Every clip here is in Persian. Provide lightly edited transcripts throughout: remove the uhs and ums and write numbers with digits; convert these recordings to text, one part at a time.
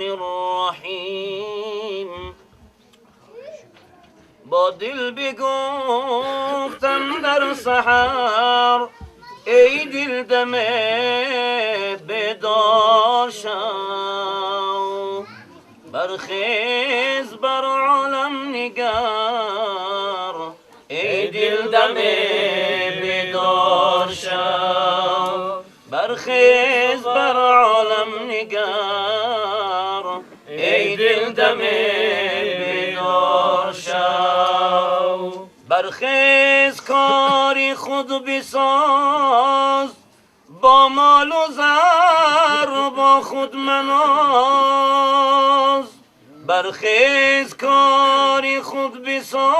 الرحیم. با دل بگفتم در سحر ای دل دم بیدار شو، برخیز بر عالم نگر ای دل دم بیدار شو، برخیز بر عالم نگر ای دل دم بیدار شو. برخیز کاری خود بساز، با مال و زر با خود مناز. برخیز کاری خود بساز،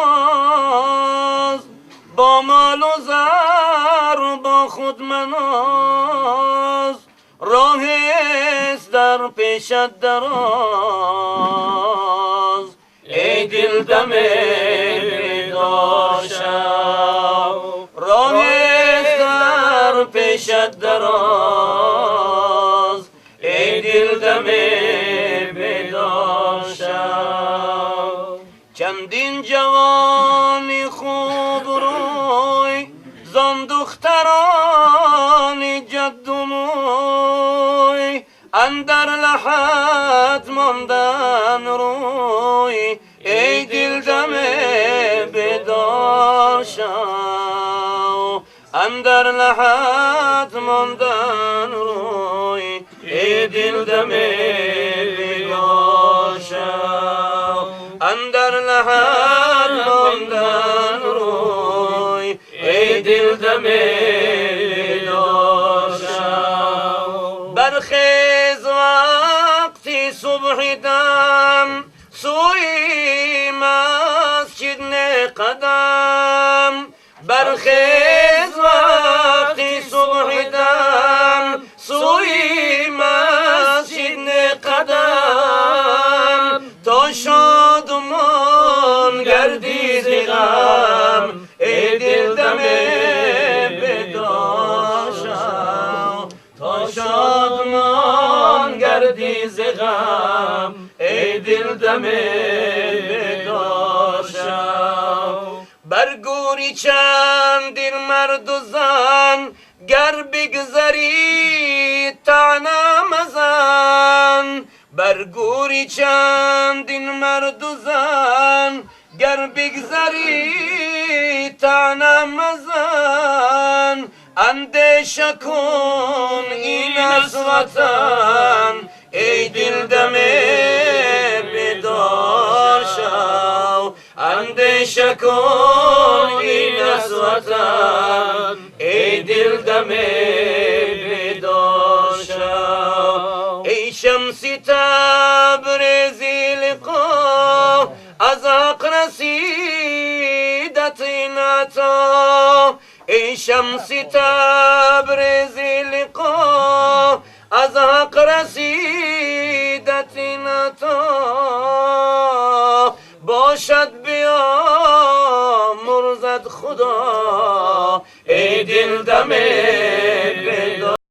با مال و زر با خود مناز. راه است در پیشت دراز ای دل دم بیدار شو، راه است در پیشت دراز ای دل دم بیدار شو. چندین جوان خوب روی زان دختران جد و موی، اندر لحد ماندن روی ای دل دم بیدار شو، اندر لحد ماندن روی ای دل دم بیدار شو، اندر لحد ماندن روی ای دل دم بیدار شو. برخیز وقتی صبح دم سوی مسجد نه قدم، برخیز وقتی صبح دم سوی مسجد نه قدم، تا شادمان گردی ز غم ای دل دم بیدار شو، تا شادمان گردی ز غم ای دل دم بیدار شو. برگوری چندین مرد و زن گر بگذری طعنه مزن، برگوری چندین مرد و زن گر بگذری طعنه مزن. اندیشه کن این است وطن ای دل دم بیدار شو، اندیشه کن این است وطن ای دل دم بیدار شو. ای شمس تبریزی لقا از حق رسیدت این عطا، ای شمس تبریزی لقا از حق رسیدت این عطا.